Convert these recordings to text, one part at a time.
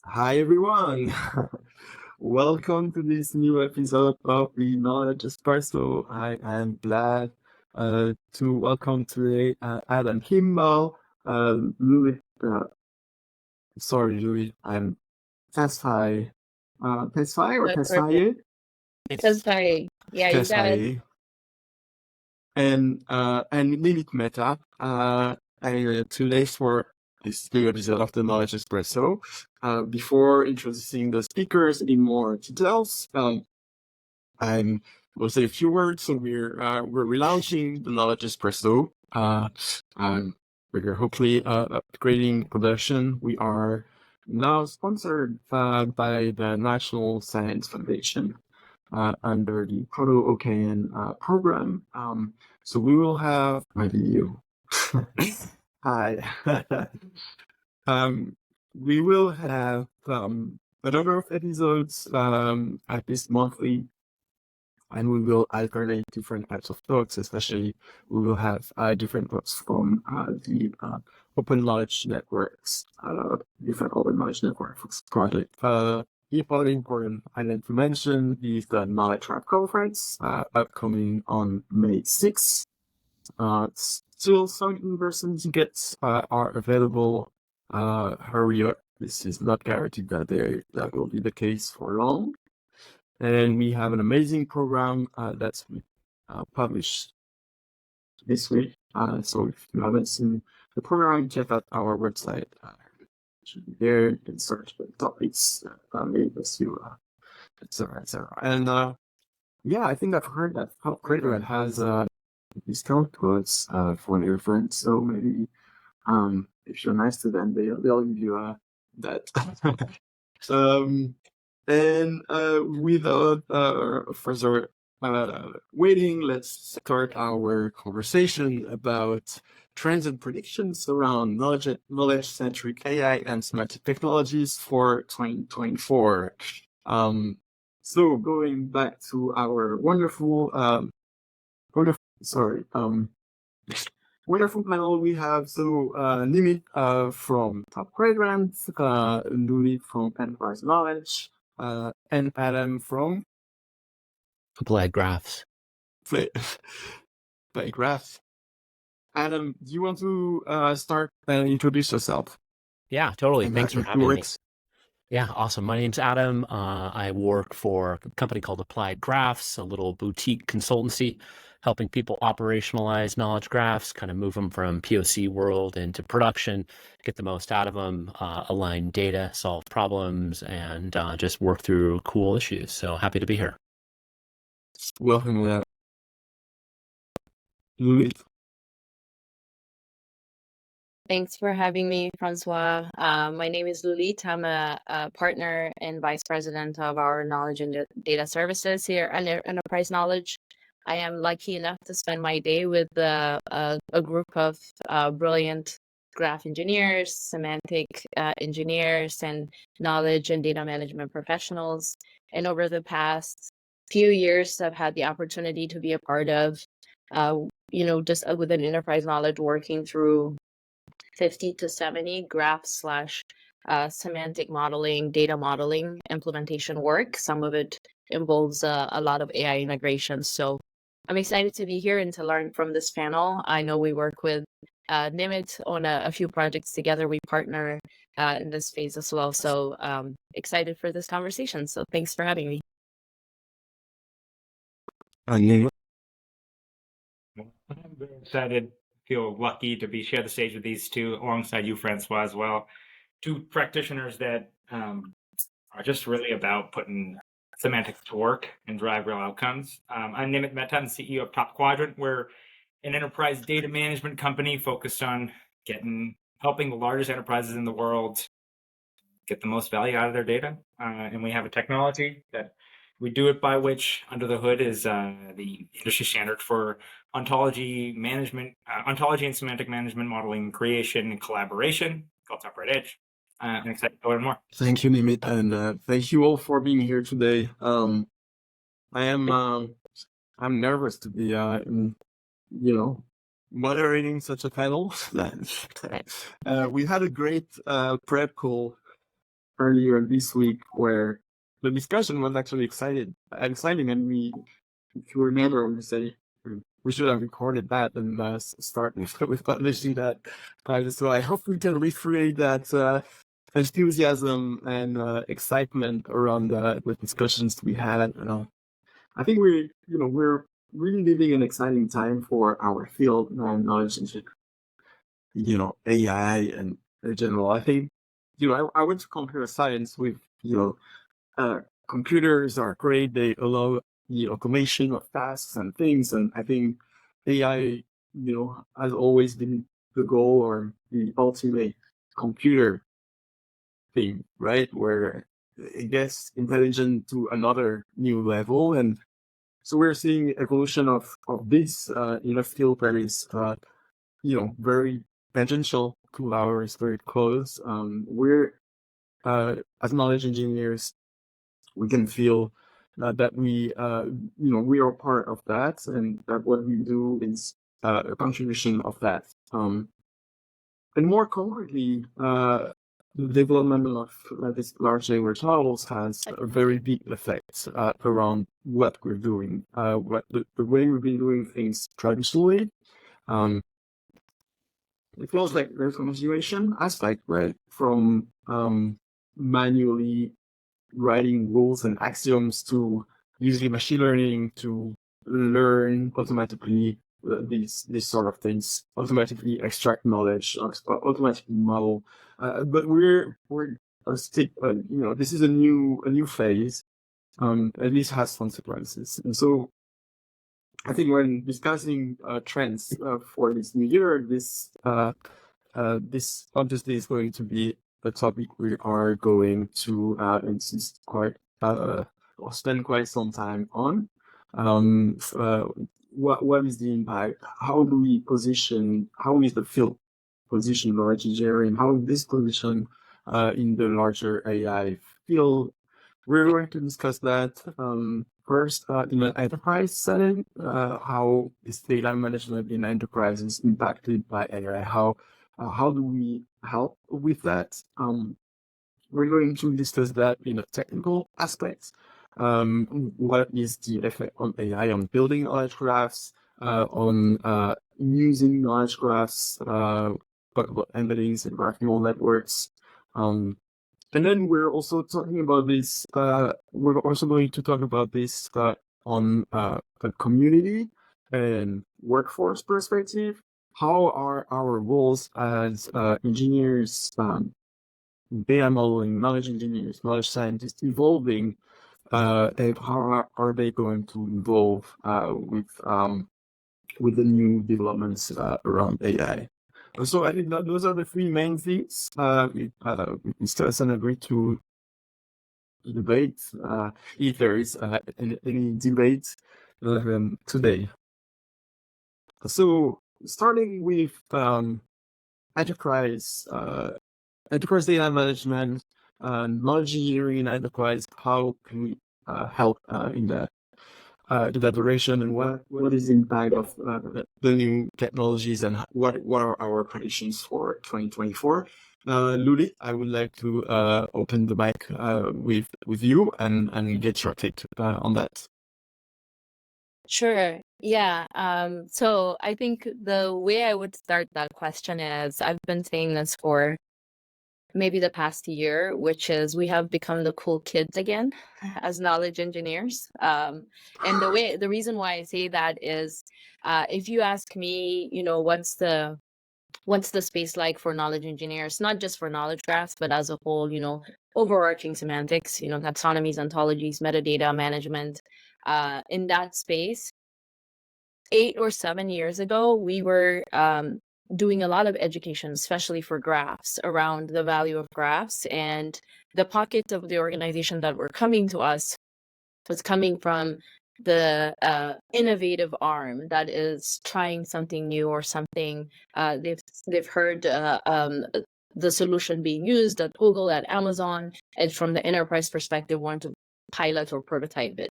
Hi everyone, welcome to this new episode of the Knowledge Espresso. I am glad to welcome today Adam Kimball, Louis. Louis. I'm Tesfaye. Tesfaye or That's perfect. Tesfaye? That's fine. Yeah, you got it. Tesfaye. And Limit Meta. Today for this new episode of the Knowledge Espresso. Before introducing the speakers in more details, I will say a few words. So we're relaunching the Knowledge Espresso. We're hopefully upgrading production. We are now sponsored by the National Science Foundation under the Proto-OKN program. So we will have my video. Hi. We will have a number of episodes at least monthly, and we will alternate different types of talks. Especially, we will have different talks from the open knowledge networks, different open knowledge networks project. Equally important, I need to mention is the Knowledge Wrap Conference upcoming on May 6th. Still some in-person tickets are available. Hurry up. This is not guaranteed that will be the case for long. And we have an amazing program that's published this week. So if you haven't seen the program, check out our website. It should be there. You can search the topics, etc., etc. And yeah, I think I've heard that Craterhead has discount codes for their friends. So maybe if you're nice to them, they'll give you that. And without further waiting, let's start our conversation about trends and predictions around knowledge-centric AI and semantic technologies for 2024. So going back to our wonderful panel, we have Nimit from Top Quadrant, Louis from Enterprise Knowledge, and Adam from Applied Graphs. Applied Graphs. Adam, do you want to start and introduce yourself? Yeah, totally. And Thanks for having me. works. Yeah, awesome. My name's Adam. I work for a company called Applied Graphs, a little boutique consultancy, helping people operationalize knowledge graphs, kind of move them from POC world into production, get the most out of them, align data, solve problems, and just work through cool issues. So happy to be here. Welcome, Louis. Thanks for having me, Francois. My name is Lulit. I'm a partner and vice president of our knowledge and data services here at Enterprise Knowledge. I am lucky enough to spend my day with a group of brilliant graph engineers, semantic engineers, and knowledge and data management professionals. And over the past few years, I've had the opportunity to be a part of, just within Enterprise Knowledge, working through 50 to 70 graph / semantic modeling, data modeling implementation work. Some of it involves a lot of AI integration. So I'm excited to be here and to learn from this panel. I know we work with Nimit on a few projects together. We partner in this phase as well. So excited for this conversation. So thanks for having me. I'm very excited, feel lucky to share the stage with these two alongside you, Francois, as well. Two practitioners that are just really about putting semantics to work and drive real outcomes. I'm Nimit Mehta, I'm CEO of Top Quadrant. We're an enterprise data management company focused on helping the largest enterprises in the world get the most value out of their data. And we have a technology that we do it by, which under the hood is the industry standard for ontology management, ontology and semantic management modeling, creation, and collaboration, called Top Right Edge. I'm excited to learn more. Thank you, Nimit, and thank you all for being here today. I'm nervous to be, moderating such a panel. We had a great prep call earlier this week where the discussion was actually exciting, and if you remember, we say we should have recorded that and start with publishing that. So I hope we can recreate that enthusiasm and excitement around the discussions we had. I think we're really living an exciting time for our field and knowledge engineering, AI and in general. I think, I went to computer science with, computers are great. They allow the automation of tasks and things. And I think AI, has always been the goal or the ultimate computer thing, right? Where it gets intelligent to another new level. And so we're seeing evolution of this in a field that is, very tangential to ours, very close. We're as knowledge engineers, we can feel that we are part of that, and that what we do is a contribution of that. And more concretely, the development of these large language models has a very big effect around what we're doing, the way we've been doing things traditionally. It feels like there's a continuation aspect, right? From manually writing rules and axioms to using machine learning to learn automatically these sort of things, automatically extract knowledge, automatically model. But we're this is a new phase, and this has consequences. And so I think when discussing trends for this new year, this obviously is going to be a topic we are going to insist quite or spend quite some time on. What is the impact? How do we position? How is the field position knowledge engineering? How is this position in the larger AI field? We're going to discuss that first in an enterprise setting. How is data management in enterprises impacted by AI? How do we help with that? We're going to discuss that in a technical aspect. What is the effect on AI on building knowledge graphs, on using knowledge graphs, talk about embeddings and graph neural networks. And then we're also talking about this, we're also going to talk about this on the community and workforce perspective. How are our roles as engineers, data modeling, knowledge engineers, knowledge scientists evolving, and how are they going to evolve with the new developments around AI? So I think that those are the three main things we discuss and agree to debate if there is any debate today. So starting with enterprise data management, knowledge engineering in enterprise, how can we help in that direction, and what is the impact of the new technologies, and what are our predictions for 2024? Luli, I would like to open the mic with you and get your take on that. Sure. Yeah. So I think the way I would start that question is, I've been saying this for maybe the past year, which is we have become the cool kids again as knowledge engineers. And the reason why I say that is, if you ask me, what's the space like for knowledge engineers, not just for knowledge graphs, but as a whole, overarching semantics, taxonomies, ontologies, metadata management, in that space, 8 or 7 years ago, we were doing a lot of education, especially for graphs, around the value of graphs. And the pocket of the organization that were coming to us was coming from the innovative arm that is trying something new or something. They've heard the solution being used at Google, at Amazon, and from the enterprise perspective, want to pilot or prototype it.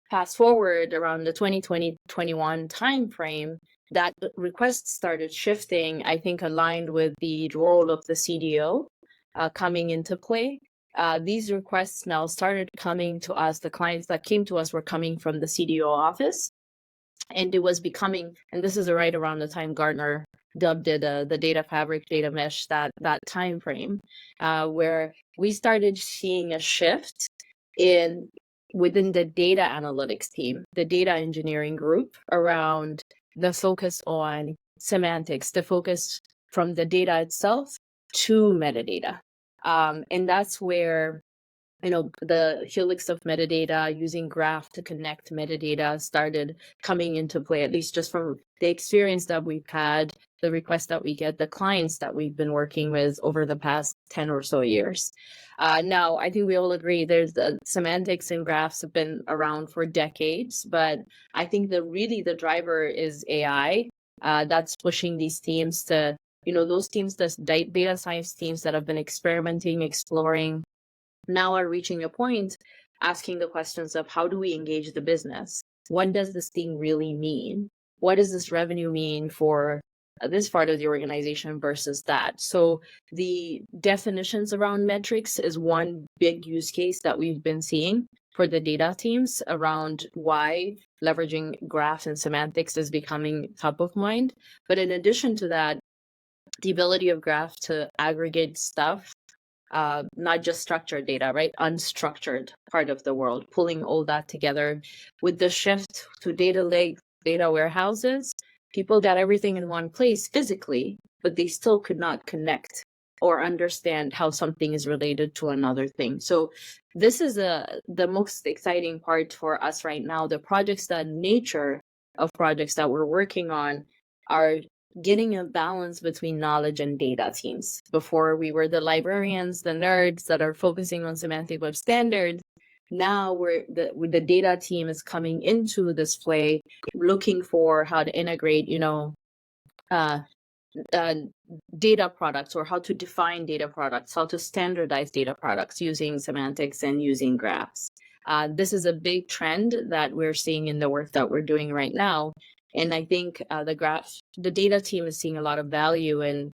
Fast forward around the 2020-21 timeframe, that request started shifting, I think aligned with the role of the CDO coming into play. these requests now started coming to us. The clients that came to us were coming from the CDO office, and it was becoming, and this is right around the time Gartner dubbed it the data fabric, data mesh, that time frame, where we started seeing a shift within the data analytics team, the data engineering group, around the focus on semantics, the focus from the data itself to metadata. And that's where, the helix of metadata, using graph to connect metadata, started coming into play, at least just from the experience that we've had, the requests that we get, the clients that we've been working with over the past 10 or so years. Now, I think we all agree there's the semantics and graphs have been around for decades, but I think the driver is AI. That's pushing these teams to, those teams, the data science teams that have been experimenting, exploring, now are reaching a point asking the questions of, how do we engage the business? What does this thing really mean? What does this revenue mean for this part of the organization versus that? So the definitions around metrics is one big use case that we've been seeing for the data teams around why leveraging graphs and semantics is becoming top of mind. But in addition to that, the ability of graph to aggregate stuff, not just structured data, right? Unstructured part of the world, pulling all that together. With the shift to data lake, data warehouses, people got everything in one place physically, but they still could not connect or understand how something is related to another thing. So this is the most exciting part for us right now. The projects, the nature of projects that we're working on are getting a balance between knowledge and data teams. Before, we were the librarians, the nerds that are focusing on semantic web standards. Now the data team is coming into this play, looking for how to integrate, data products, or how to define data products, how to standardize data products using semantics and using graphs. This is a big trend that we're seeing in the work that we're doing right now. And I think the data team is seeing a lot of value in,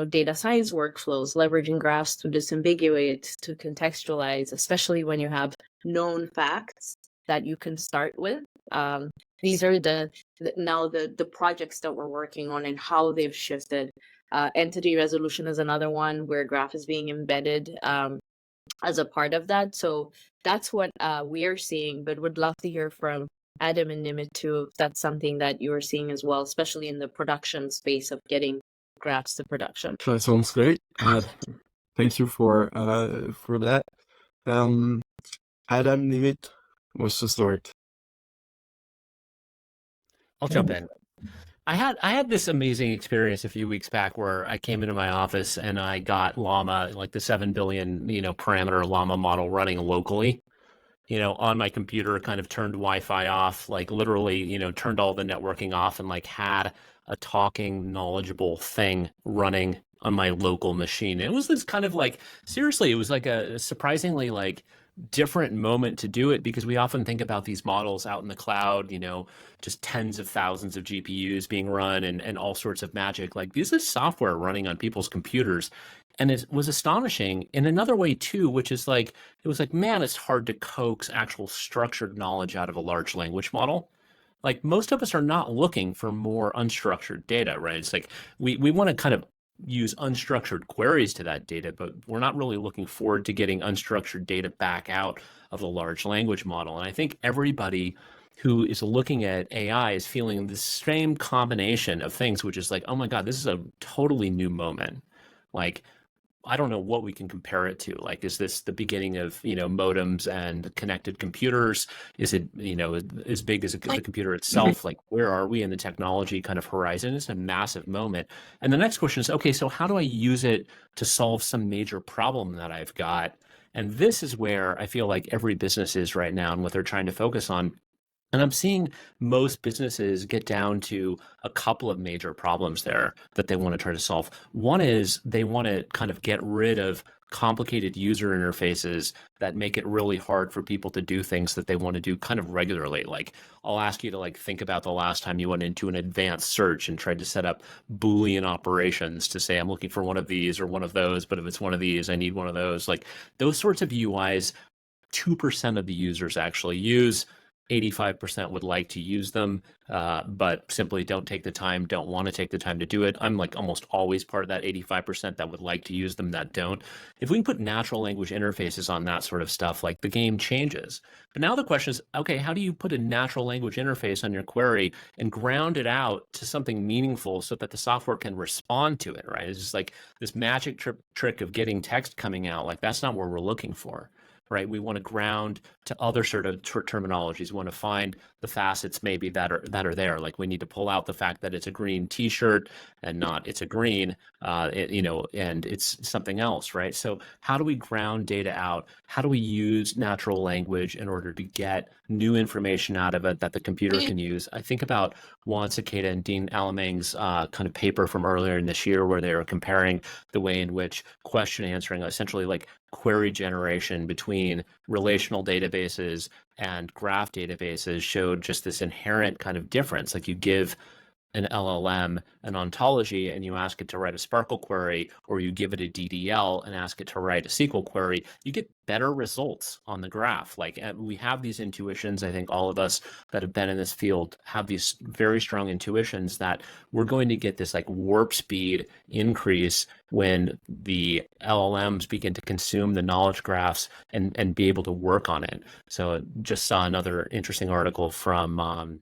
data science workflows, leveraging graphs to disambiguate, to contextualize, especially when you have known facts that you can start with. These are the projects that we're working on and how they've shifted. Entity resolution is another one where graph is being embedded as a part of that. So that's what we are seeing, but would love to hear from Adam and Nimit too, if that's something that you are seeing as well, especially in the production space of getting graphs to production. That sounds great. Thank you for that. Adam, Nimit, what's the start? I'll jump in. I had this amazing experience a few weeks back where I came into my office and I got Llama, like the 7 billion, parameter Llama model running locally, on my computer, kind of turned Wi-Fi off, like literally, turned all the networking off, and like had a talking, knowledgeable thing running on my local machine. It was this kind of like, seriously, it was like a surprisingly like different moment to do it, because we often think about these models out in the cloud, just tens of thousands of GPUs being run and all sorts of magic. Like, this is software running on people's computers. And it was astonishing in another way too, which is like, it was like, man, it's hard to coax actual structured knowledge out of a large language model. Like, most of us are not looking for more unstructured data, right? It's like, we want to kind of use unstructured queries to that data, but we're not really looking forward to getting unstructured data back out of the large language model. And I think everybody who is looking at AI is feeling the same combination of things, which is like, oh my God, this is a totally new moment. Like, I don't know what we can compare it to. Like, is this the beginning of, modems and connected computers? Is it, as big as the computer itself? Like, where are we in the technology kind of horizon? It's a massive moment. And the next question is, okay, so how do I use it to solve some major problem that I've got? And this is where I feel like every business is right now and what they're trying to focus on. And I'm seeing most businesses get down to a couple of major problems there that they want to try to solve. One is they want to kind of get rid of complicated user interfaces that make it really hard for people to do things that they want to do kind of regularly. Like I'll ask you to like think about the last time you went into an advanced search and tried to set up Boolean operations to say, I'm looking for one of these or one of those, but if it's one of these, I need one of those. Like those sorts of UIs, 2% of the users actually use. 85% would like to use them, but simply don't take the time, don't want to take the time to do it. I'm like almost always part of that 85% that would like to use them that don't. If we can put natural language interfaces on that sort of stuff, like the game changes. But now the question is, okay, how do you put a natural language interface on your query and ground it out to something meaningful so that the software can respond to it, right? It's just like this magic trick of getting text coming out. Like that's not what we're looking for. Right, we want to ground to other sort of terminologies. We want to find the facets maybe that are there. Like we need to pull out the fact that it's a green T-shirt and not it's a green, and it's something else, right? So how do we ground data out? How do we use natural language in order to get new information out of it that the computer can use? I think about Juan Cicada and Dean Alamang's kind of paper from earlier in this year where they were comparing the way in which question answering, essentially like query generation between relational databases and graph databases, showed just this inherent kind of difference. Like you give an LLM an ontology and you ask it to write a Sparkle query, or you give it a DDL and ask it to write a SQL query, you get better results on the graph. Like we have these intuitions. I think all of us that have been in this field have these very strong intuitions that we're going to get this like warp speed increase when the LLMs begin to consume the knowledge graphs and be able to work on it. So just saw another interesting article from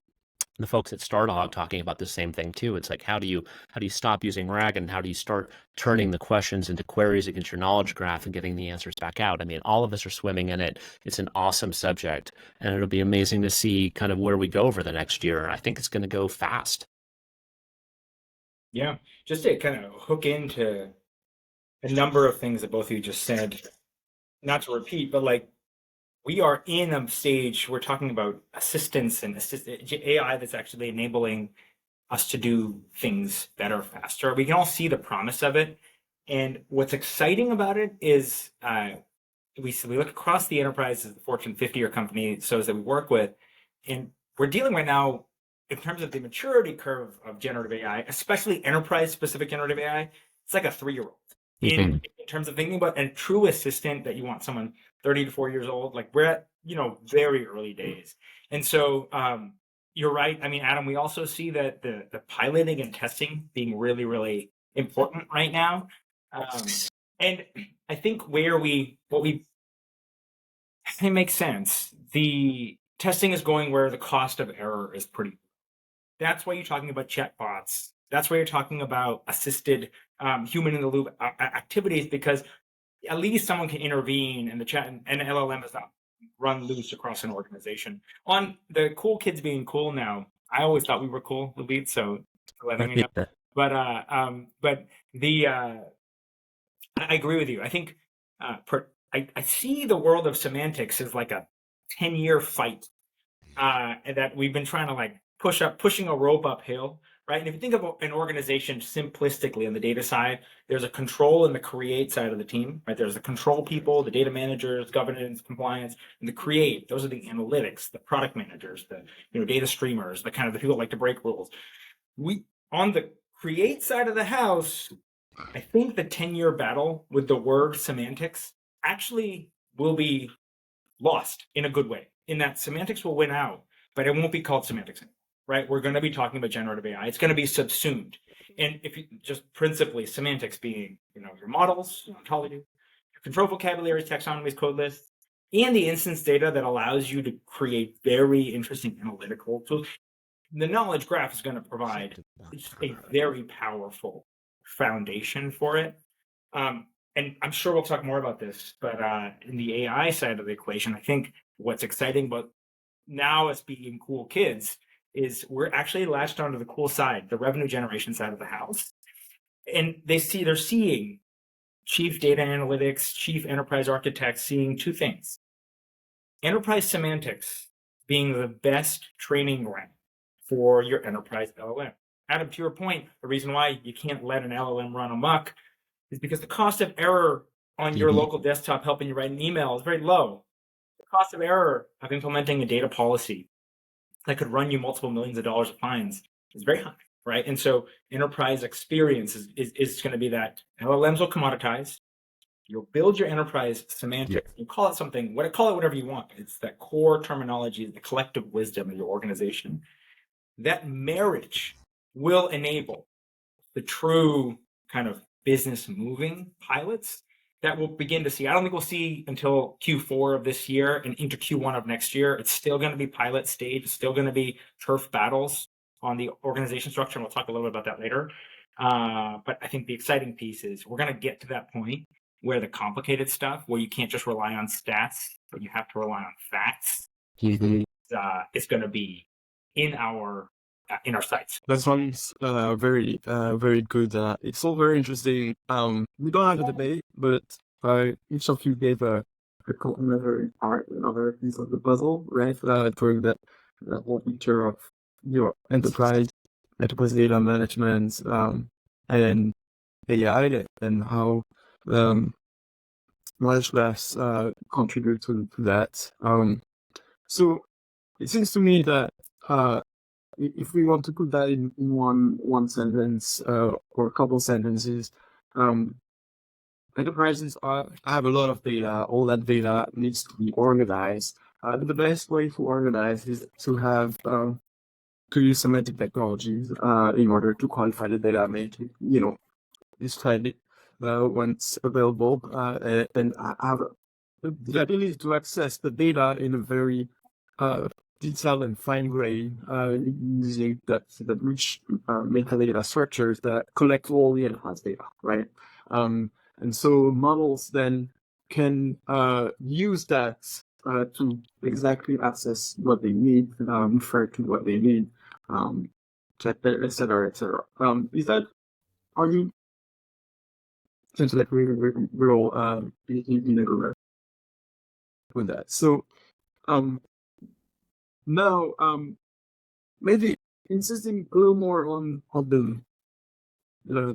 the folks at Stardog talking about the same thing too. It's like, how do you stop using RAG and how do you start turning the questions into queries against your knowledge graph and getting the answers back out? I mean, all of us are swimming in it. It's an awesome subject, and it'll be amazing to see kind of where we go over the next year. I think it's going to go fast. Yeah, just to kind of hook into a number of things that both of you just said, not to repeat, but like we are in a stage, we're talking about assistance and AI that's actually enabling us to do things better, faster. We can all see the promise of it. And what's exciting about it is we look across the enterprise as the Fortune 50 or company so that we work with, and we're dealing right now in terms of the maturity curve of generative AI, especially enterprise-specific generative AI. It's like a 3-year-old. In terms of thinking about a true assistant that you want someone 30 to 40 years old, like we're at, very early days. And so you're right. I mean, Adam, we also see that the piloting and testing being really, really important right now. And I think it makes sense. The testing is going where the cost of error is pretty. That's why you're talking about chatbots. That's why you're talking about assisted human in the loop activities, because at least someone can intervene and the chat and the LLM is not run loose across an organization. On the cool kids being cool now, I always thought we were cool, Lubeet, so letting me know. But I agree with you. I think I see the world of semantics as like a 10-year fight that we've been trying to like pushing a rope uphill. Right. And if you think of an organization simplistically on the data side, there's a control and the create side of the team, right? There's the control people, the data managers, governance, compliance, and the create. Those are the analytics, the product managers, the data streamers, the kind of the people that like to break rules. We on the create side of the house, I think the 10-year battle with the word semantics actually will be lost in a good way, in that semantics will win out, but it won't be called semantics anymore. Right, we're going to be talking about generative AI. It's going to be subsumed, and if you just principally semantics being, your models, your ontology, your control vocabularies, taxonomies, code lists, and the instance data that allows you to create very interesting analytical tools. The knowledge graph is going to provide a very powerful foundation for it. And I'm sure we'll talk more about this, but in the AI side of the equation, I think what's exciting about now as being cool kids is we're actually latched onto the cool side, the revenue generation side of the house. And they're seeing chief data analytics, chief enterprise architects seeing two things. Enterprise semantics being the best training ground for your enterprise LLM. Adam, to your point, the reason why you can't let an LLM run amok is because the cost of error on your local desktop helping you write an email is very low. The cost of error of implementing a data policy that could run you multiple millions of dollars of fines is very high, right? And so enterprise experience is going to be that LLMs will commoditize. You'll build your enterprise semantics. You call it whatever you want. It's that core terminology, the collective wisdom of your organization. That marriage will enable the true kind of business moving pilots that we'll begin to see. I don't think we'll see until Q4 of this year and into Q1 of next year. It's still going to be pilot stage. It's still going to be turf battles on the organization structure. And we'll talk a little bit about that later. But I think the exciting piece is we're going to get to that point where the complicated stuff, where you can't just rely on stats, but you have to rely on facts, is going to be in our sites. That sounds very good. It's all very interesting. We don't have a debate, but each of you gave a complementary part, another piece of the puzzle, right? For that whole picture of your enterprise data management, and AI, and how knowledge graphs contribute to that. So it seems to me that if we want to put that in one sentence or a couple sentences, enterprises have a lot of data. All that data needs to be organized. The best way to organize is to have to use semantic technologies in order to qualify the data, make it, describe it when it's available, and have the ability to access the data in a very detailed and fine grain, using that rich metadata structures that collect all the enhanced data, right? And so models then can use that to exactly access what they need, refer to what they need, et cetera, et cetera. Are you, since like we're all in agreement with that? So now maybe insisting a little more on the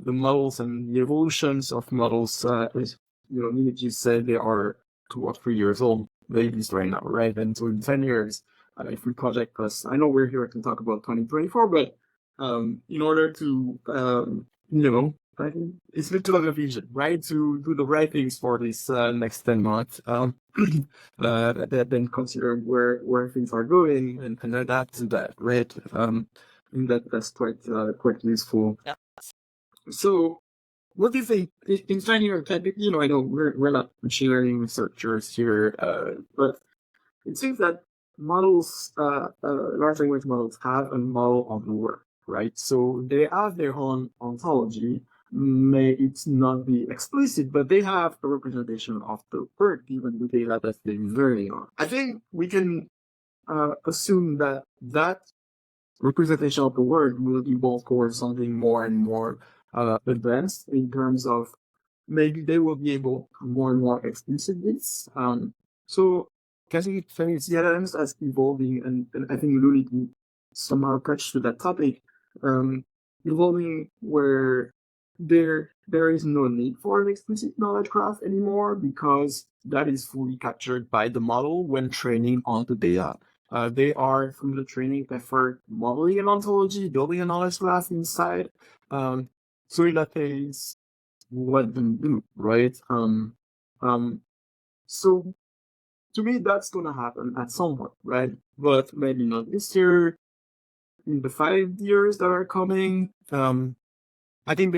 models and the evolutions of models. As you said, they are 2 or 3 years old babies right now, right? And so in 10 years, if we project us, I know we're here to talk about 2024, but in order to I think it's good to have a vision, right? To do the right things for this next 10 months. Then consider where things are going and adapt to that, right? And that's quite useful. Yeah. So, what do you think in 10 years? I know we're not machine learning researchers here, but it seems that models, large language models, have a model of the world, right? So they have their own ontology. May it not be explicit, but they have a representation of the world given the data that they're learning on. I think we can assume that representation of the world will evolve towards something more and more advanced in terms of maybe they will be able to more and more explicit this. So can you see LLMs as evolving, and I think Luli somehow touched to that topic, evolving where there is no need for an explicit knowledge graph anymore because that is fully captured by the model when training on the data. They are, from the training effort, modeling an ontology, building a knowledge graph inside. So in that case, what do you do, right? So to me, that's gonna happen at some point, right? But maybe not this year. In the 5 years that are coming, I think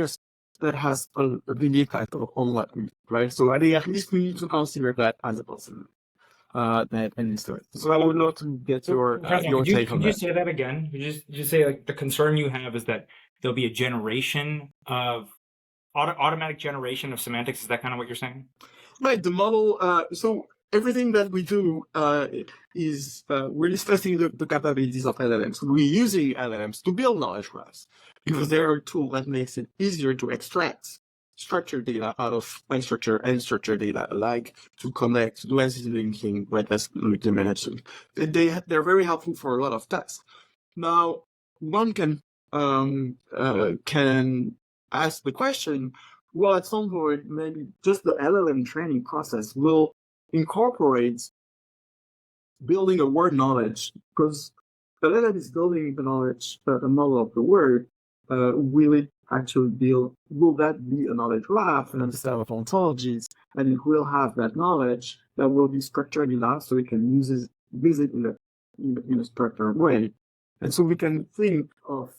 that has a big impact on what we do, right? So I think at least we need to consider that as a possibility. So I would love to get your take on that. Could you say that again? You just say, like, the concern you have is that there'll be a generation of automatic generation of semantics. Is that kind of what you're saying? Right. The model. So everything that we do is we're discussing the capabilities of LLMs. We're using LLMs to build knowledge graphs because they're a tool that makes it easier to extract structured data out of unstructured and structured data, like to connect, to do entity linking, right? That's Luke mentioned. They're very helpful for a lot of tasks. Now, one can ask the question: well, at some point, maybe just the LLM training process will incorporate building a word knowledge, because the LLM is building the knowledge, the model of the word. Will it actually build, will that be a knowledge graph and a set of ontologies? And it will have that knowledge that will be structured enough so we can use it in a structured way. And so we can think of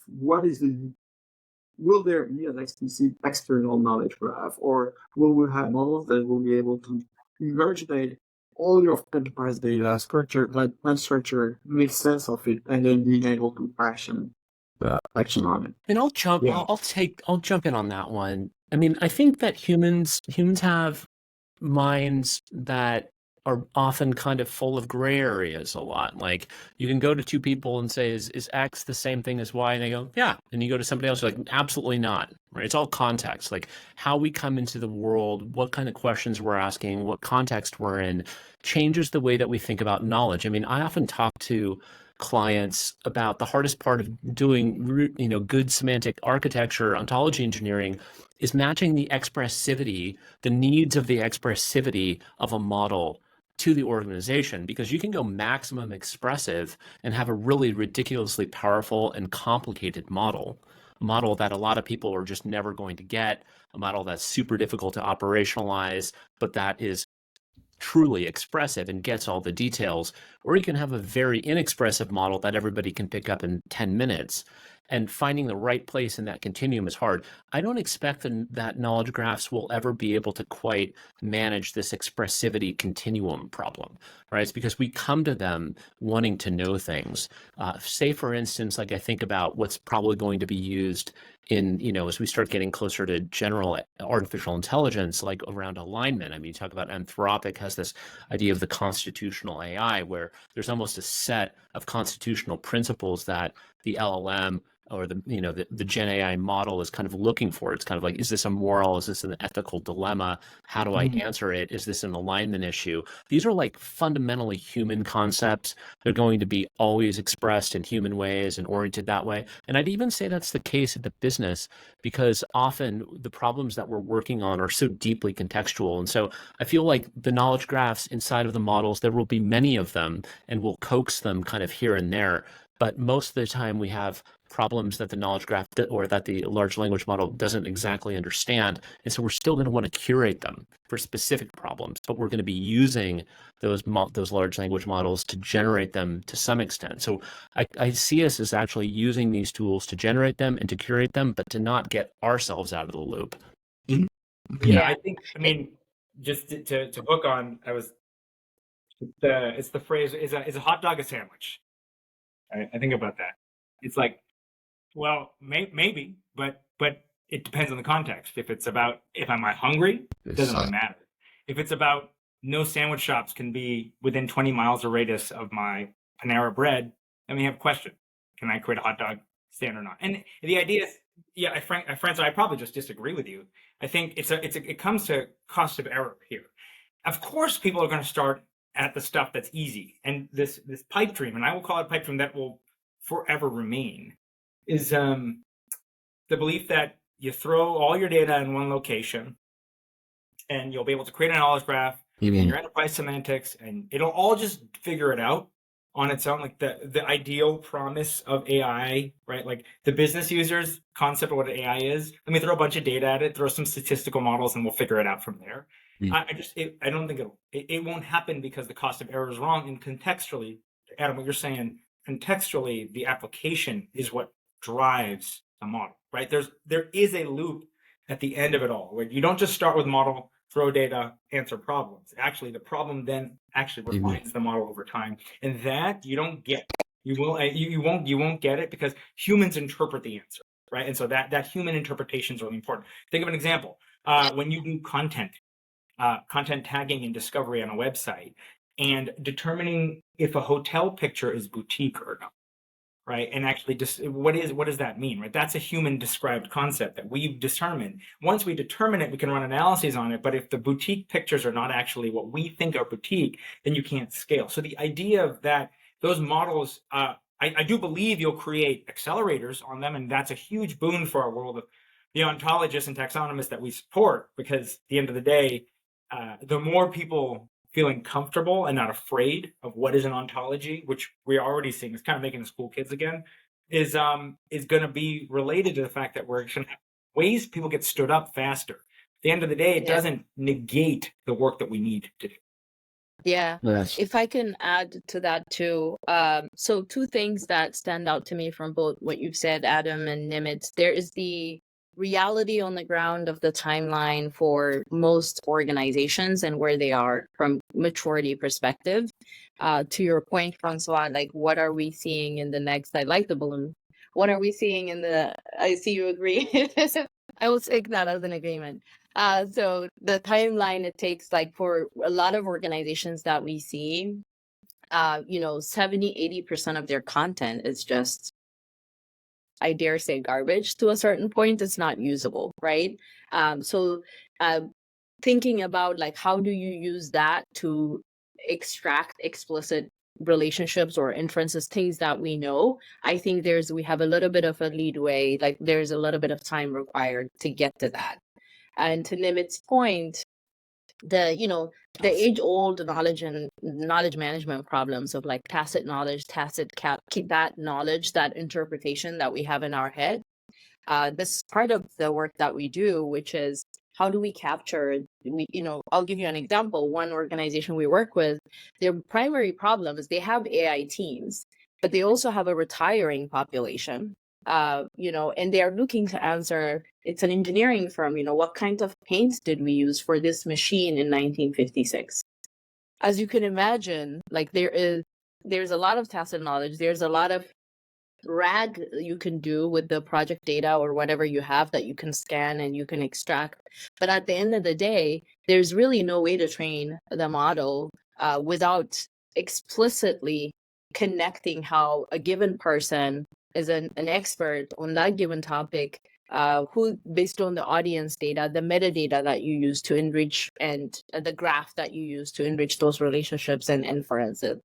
will there be an explicit external knowledge graph, or will we have models that will be able to ingurgitate all your enterprise data, structure, like unstructured, make sense of it, and then being able to action on it. And I'll jump in on that one. I mean, I think that humans have minds that are often kind of full of gray areas a lot. Like, you can go to two people and say, is X the same thing as Y? And they go, yeah. And you go to somebody else, like, absolutely not, right? It's all context, like how we come into the world, what kind of questions we're asking, what context we're in, changes the way that we think about knowledge. I mean, I often talk to clients about the hardest part of doing, good semantic architecture, ontology engineering, is matching the expressivity, the needs of the expressivity of a model to the organization, because you can go maximum expressive and have a really ridiculously powerful and complicated model, a model that a lot of people are just never going to get, a model that's super difficult to operationalize, but that is truly expressive and gets all the details. Or you can have a very inexpressive model that everybody can pick up in 10 minutes. And finding the right place in that continuum is hard. I don't expect that knowledge graphs will ever be able to quite manage this expressivity continuum problem, right? It's because we come to them wanting to know things. Say, for instance, like I think about what's probably going to be used in, as we start getting closer to general artificial intelligence, like around alignment. I mean, you talk about Anthropic has this idea of the constitutional AI, where there's almost a set of constitutional principles that the LLM or the Gen AI model is kind of looking for. It's kind of like, is this a moral? Is this an ethical dilemma? How do I answer it? Is this an alignment issue? These are like fundamentally human concepts. They're going to be always expressed in human ways and oriented that way. And I'd even say that's the case in the business, because often the problems that we're working on are so deeply contextual. And so I feel like the knowledge graphs inside of the models, there will be many of them, and we'll coax them kind of here and there. But most of the time we have problems that the knowledge graph or that the large language model doesn't exactly understand. And so we're still going to want to curate them for specific problems, but we're going to be using those large language models to generate them to some extent. So I see us as actually using these tools to generate them and to curate them, but to not get ourselves out of the loop. Yeah, I mean, just to hook on, it's the phrase, is a hot dog a sandwich? I think about that. It's like, well, maybe, but it depends on the context. If it's about, am I hungry? It doesn't really matter. If it's about no sandwich shops can be within 20 miles of radius of my Panera Bread, then we have a question. Can I create a hot dog stand or not? And the idea is, yeah, Francois, I probably just disagree with you. I think it comes to cost of error here. Of course, people are going to start at the stuff that's easy. And this pipe dream, and I will call it pipe dream that will forever remain, is the belief that you throw all your data in one location and you'll be able to create a knowledge graph in your enterprise semantics, and it'll all just figure it out on its own. Like the ideal promise of AI, right? Like the business user's concept of what AI is. Let me throw a bunch of data at it, throw some statistical models, and we'll figure it out from there. I don't think it won't happen, because the cost of error is wrong. And contextually, Adam, what you're saying, contextually, the application is what drives a model, right? There is a loop at the end of it all, where you don't just start with model, throw data, answer problems. Actually, the problem then actually refines the model over time, and that you don't get. You won't get it, because humans interpret the answer, right? And so that human interpretation is really important. Think of an example. When you do content tagging and discovery on a website, and determining if a hotel picture is boutique or not, right? And actually, what does that mean, right? That's a human described concept that we've determined. Once we determine it, we can run analyses on it. But if the boutique pictures are not actually what we think are boutique, then you can't scale. So the idea of that, those models, I do believe you'll create accelerators on them, and that's a huge boon for our world of the ontologists and taxonomists that we support, because at the end of the day, the more people feeling comfortable and not afraid of what is an ontology, which we're already seeing is kind of making us cool kids again, is going to be related to the fact that we're going to have ways people get stood up faster. At the end of the day, it doesn't negate the work that we need to do. Yeah, Yes. if I can add to that too. So two things that stand out to me from both what you've said, Adam and Nimitz. There is the reality on the ground of the timeline for most organizations and where they are from maturity perspective. To your point, Francois, like what are we seeing in the next? I like the balloon. What are we seeing in the? I see you agree. I will take that as an agreement. So the timeline it takes, like for a lot of organizations that we see, 70-80% of their content is just, I dare say, garbage to a certain point. It's not usable, right? So thinking about like, how do you use that to extract explicit relationships or inferences, things that we know, I think we have a little bit of a leadway, like there's a little bit of time required to get to that. And to Nimit's point, the age-old knowledge management problems of like tacit knowledge, keep that knowledge, that interpretation that we have in our head. This is part of the work that we do, which is how do we capture, I'll give you an example. One organization we work with, their primary problem is they have AI teams, but they also have a retiring population. And they are looking to answer, it's an engineering firm, what kind of paints did we use for this machine in 1956? As you can imagine, like there's a lot of tacit knowledge, there's a lot of RAG you can do with the project data or whatever you have that you can scan and you can extract. But at the end of the day, there's really no way to train the model without explicitly connecting how a given person is an expert on that given topic, who, based on the audience data, the metadata that you use to enrich, and the graph that you use to enrich those relationships and inferences.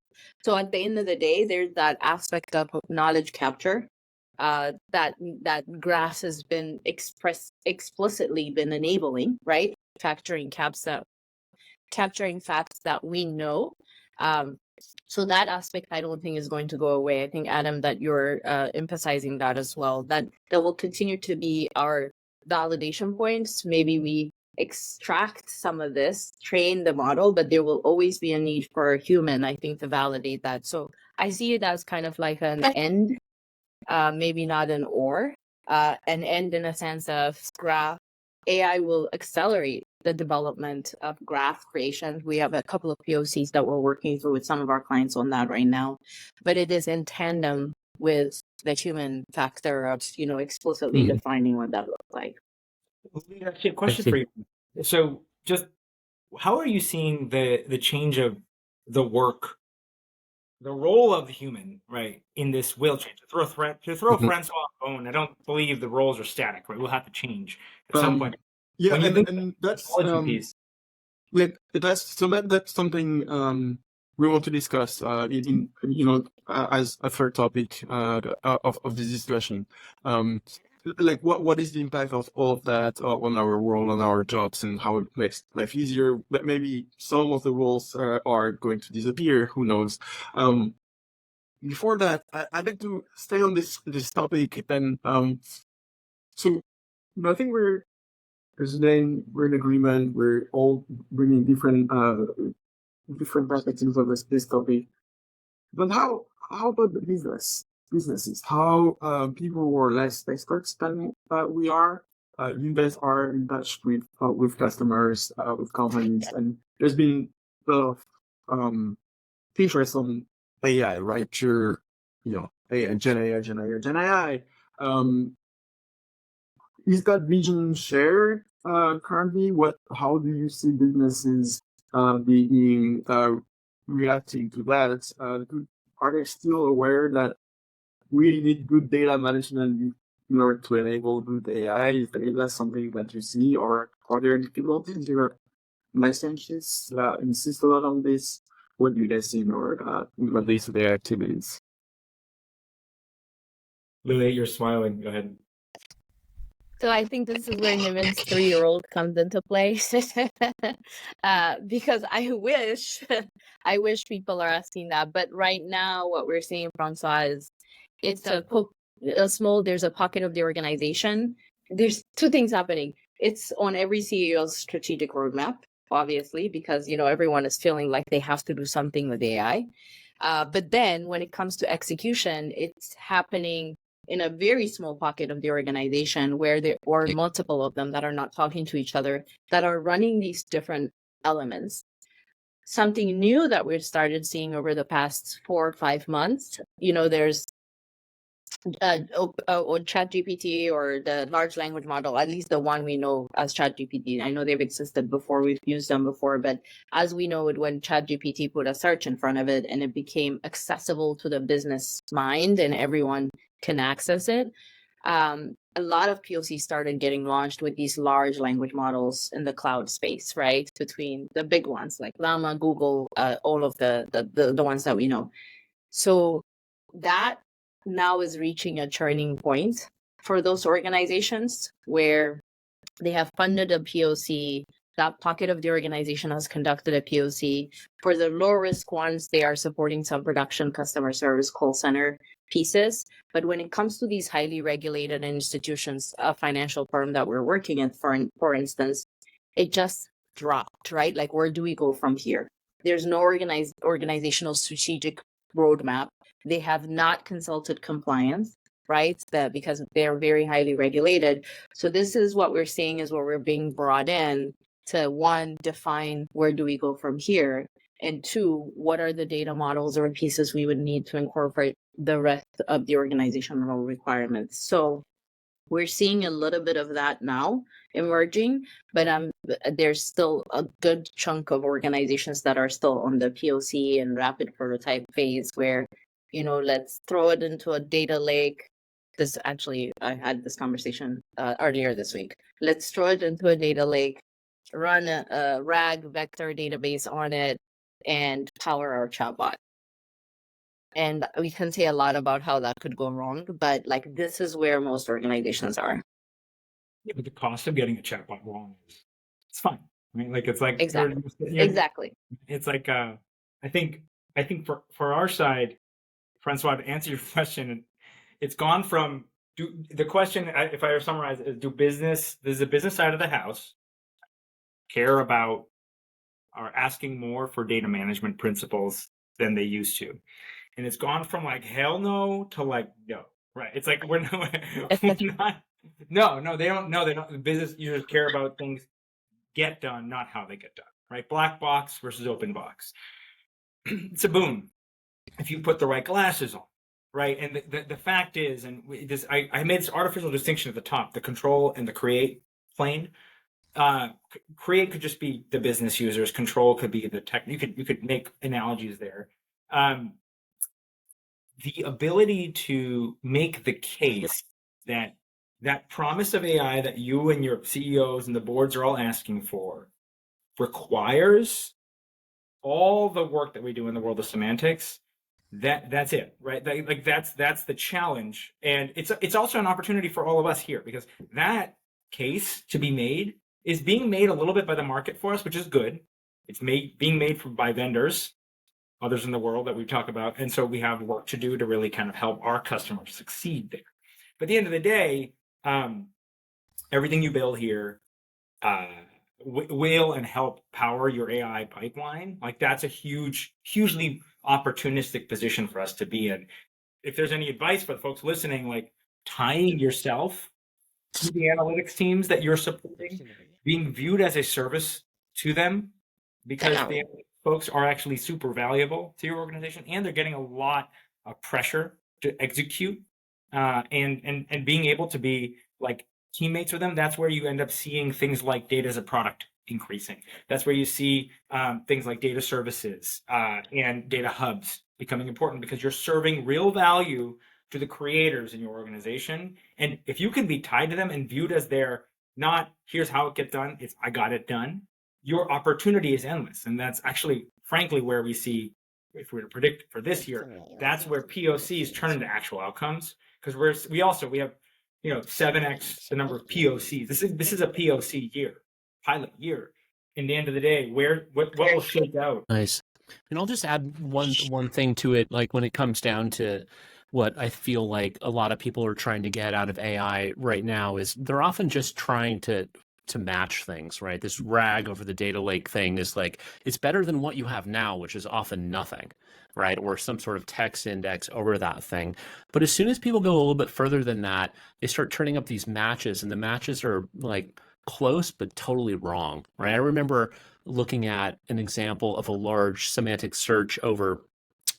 So at the end of the day, there's that aspect of knowledge capture that graphs has been explicitly been enabling, right? Capturing facts that we know. So that aspect, I don't think is going to go away. I think, Adam, that you're emphasizing that as well, that will continue to be our validation points. Maybe we extract some of this, train the model, but there will always be a need for a human, I think, to validate that. So I see it as kind of like an end, maybe not an or, an end in a sense of graph. AI will accelerate the development of graph creation. We have a couple of POCs that we're working through with some of our clients on that right now, but it is in tandem with the human factor of, explicitly defining what that looks like. Actually, a question for you. So just how are you seeing the change of the work, the role of the human, right, in this will change? To throw Francois off the bone, I don't believe the roles are static, right? We'll have to change at some point. Yeah, When you think and that's piece, that's something we want to discuss as a third topic of this discussion. Like what is the impact of all of that on our world, on our jobs, and how it makes life easier? But maybe some of the roles are going to disappear. Who knows? Before that, I'd like to stay on this topic. And so I think we're in agreement. We're all bringing different perspectives of this topic. But how about the businesses? How people who are less experts than we are, you guys are in touch with customers, with companies, and there's been a lot of interest on AI, right? Sure, AI, Gen AI. Is that vision shared currently? How do you see businesses being reacting to that? Are they still aware that we need good data management in order to enable good AI? Is that something that you see, or are there difficulties? There are licenses that insist a lot on this. What do you guys see in your day-to-day activities? Lily, you're smiling. Go ahead. So I think this is where Niven's 3-year-old comes into play. Because I wish people are asking that. But right now, what we're seeing, Francois, is it's there's a pocket of the organization. There's two things happening. It's on every CEO's strategic roadmap, obviously, because, everyone is feeling like they have to do something with AI. But then when it comes to execution, it's happening in a very small pocket of the organization where there are multiple of them that are not talking to each other, that are running these different elements. Something new that we've started seeing over the past 4 or 5 months, there's ChatGPT or the large language model, at least the one we know as ChatGPT. I know they've existed before, we've used them before, but as we know it, when ChatGPT put a search in front of it and it became accessible to the business mind and everyone can access it, a lot of POCs started getting launched with these large language models in the cloud space, right? Between the big ones like Llama, Google, all of the ones that we know. So that now is reaching a turning point for those organizations where they have funded a POC. That pocket of the organization has conducted a POC. For the low risk ones, they are supporting some production, customer service, call center pieces. But when it comes to these highly regulated institutions, a financial firm that we're working in, for instance, it just dropped, right? Like, where do we go from here? There's no organizational strategic roadmap. They have not consulted compliance, right? Because they're very highly regulated. So this is what we're seeing is where we're being brought in to, one, define where do we go from here, and two, what are the data models or pieces we would need to incorporate the rest of the organizational requirements. So we're seeing a little bit of that now emerging, but there's still a good chunk of organizations that are still on the POC and rapid prototype phase where, let's throw it into a data lake. I had this conversation earlier this week. Let's throw it into a data lake, run a RAG vector database on it, and power our chatbot. And we can say a lot about how that could go wrong, but this is where most organizations are. Yeah, but the cost of getting a chatbot wrong it's fine. I mean, it's like exactly. Exactly. It's like I think for our side, Francois, to answer your question, it's gone from the question, if I summarize it, is does the business side of the house care about or asking more for data management principles than they used to? And it's gone from hell no to no, right? It's like we're not. No, they don't. No, they don't. The business users care about things get done, not how they get done, right? Black box versus open box. It's a boon if you put the right glasses on, right? And the fact is, and I made this artificial distinction at the top: the control and the create plane. Create could just be the business users. Control could be the tech. You could make analogies there. The ability to make the case that promise of AI that you and your CEOs and the boards are all asking for requires all the work that we do in the world of semantics. That's it, right? That's the challenge, and it's also an opportunity for all of us here, because that case to be made is being made a little bit by the market for us, which is good. It's being made by vendors, others in the world that we talk about. And so we have work to do to really kind of help our customers succeed there. But at the end of the day, everything you build here will and help power your AI pipeline. That's a hugely opportunistic position for us to be in. If there's any advice for the folks listening, tying yourself to the analytics teams that you're supporting, being viewed as a service to them, because the folks are actually super valuable to your organization, and they're getting a lot of pressure to execute, and being able to be teammates with them. That's where you end up seeing things like data as a product increasing. That's where you see things like data services and data hubs becoming important, because you're serving real value to the creators in your organization. And if you can be tied to them and viewed as their, not here's how it gets done, it's I got it done, your opportunity is endless. And that's actually, frankly, where we see, if we were to predict for this year, that's where POCs turn into actual outcomes. Because we have 7x the number of POCs. This is a POC year, pilot year. In the end of the day, what will shake out? Nice. And I'll just add one thing to it, like when it comes down to what I feel like a lot of people are trying to get out of AI right now is they're often just trying to match things, right? This RAG over the data lake thing is like, it's better than what you have now, which is often nothing, right? Or some sort of text index over that thing. But as soon as people go a little bit further than that, they start turning up these matches, and the matches are like close but totally wrong, right? I remember looking at an example of a large semantic search over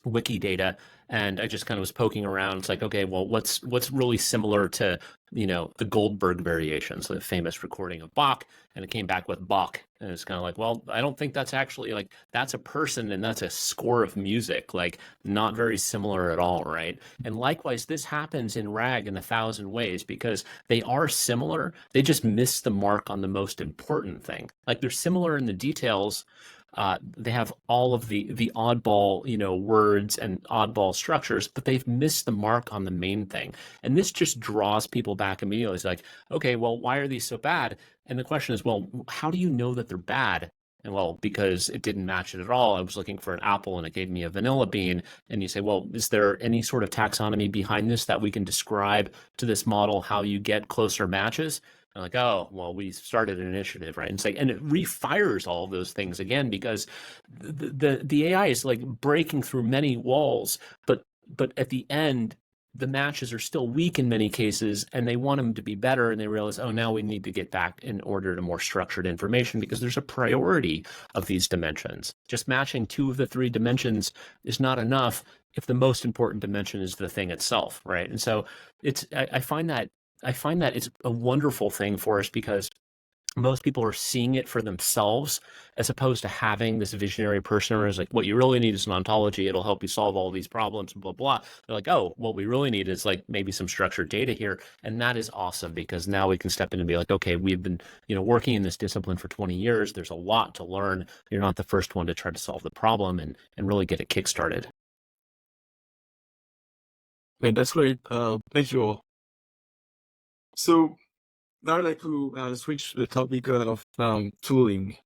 Wikidata, and I just kind of was poking around. It's like, okay, well, what's really similar to the Goldberg variations, the famous recording of Bach, and it came back with Bach, and it's kind of like, well, I don't think that's actually like that's a person and that's a score of music, like not very similar at all, right? And likewise, this happens in RAG in 1,000 ways because they are similar. They just miss the mark on the most important thing. Like they're similar in the details. They have all of the oddball, words and oddball structures, but they've missed the mark on the main thing. And this just draws people back immediately. It's like, okay, well, why are these so bad? And the question is, well, how do you know that they're bad? And well, because it didn't match it at all. I was looking for an apple and it gave me a vanilla bean. And you say, well, is there any sort of taxonomy behind this that we can describe to this model how you get closer matches? I'm like, oh, well, we started an initiative, right? And it's like, and it refires all of those things again because the AI is like breaking through many walls, but at the end, the matches are still weak in many cases, and they want them to be better. And they realize, oh, now we need to get back in order to more structured information because there's a priority of these dimensions. Just matching 2 of the 3 dimensions is not enough if the most important dimension is the thing itself, right? And so I find that it's a wonderful thing for us because most people are seeing it for themselves as opposed to having this visionary person who's like, what you really need is an ontology. It'll help you solve all these problems, blah, blah. They're like, oh, what we really need is like maybe some structured data here. And that is awesome because now we can step in and be like, okay, we've been, working in this discipline for 20 years. There's a lot to learn. You're not the first one to try to solve the problem and really get it kickstarted. Okay, that's great. Thank you all. So now I'd like to switch to the topic of tooling.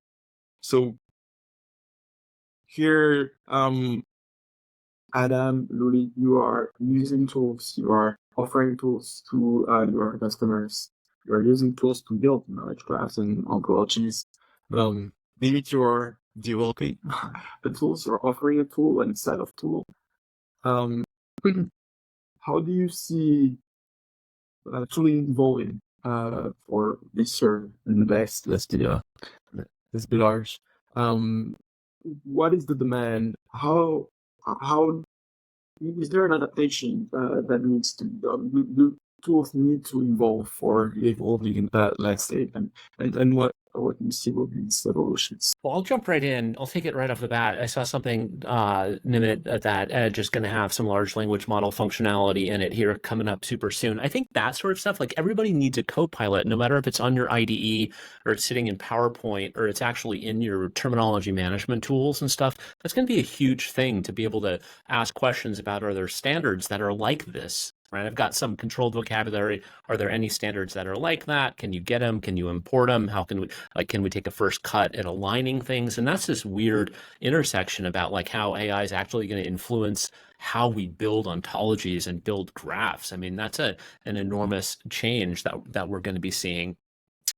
So here, Adam, Luli, you are using tools, you are offering tools to your customers. You are using tools to build knowledge graphs and ontologies. Maybe you're developing the tools or offering a tool instead of tool. How do you see tooling evolving for this year and the best? Let's be large. What is the demand? How is there an adaptation that needs to do tools need to evolve for evolving in that landscape, and what you see will be these evolutions? Well, I'll jump right in. I'll take it right off the bat. I saw something, Nimit, that Edge is going to have some large language model functionality in it here coming up super soon. I think that sort of stuff, like everybody needs a copilot, no matter if it's on your IDE or it's sitting in PowerPoint or it's actually in your terminology management tools and stuff. That's going to be a huge thing to be able to ask questions about, are there standards that are like this? Right, I've got some controlled vocabulary. Are there any standards that are like that? Can you get them? Can you import them? How can we take a first cut at aligning things? And that's this weird intersection about like how AI is actually going to influence how we build ontologies and build graphs. I mean, that's an enormous change that we're going to be seeing.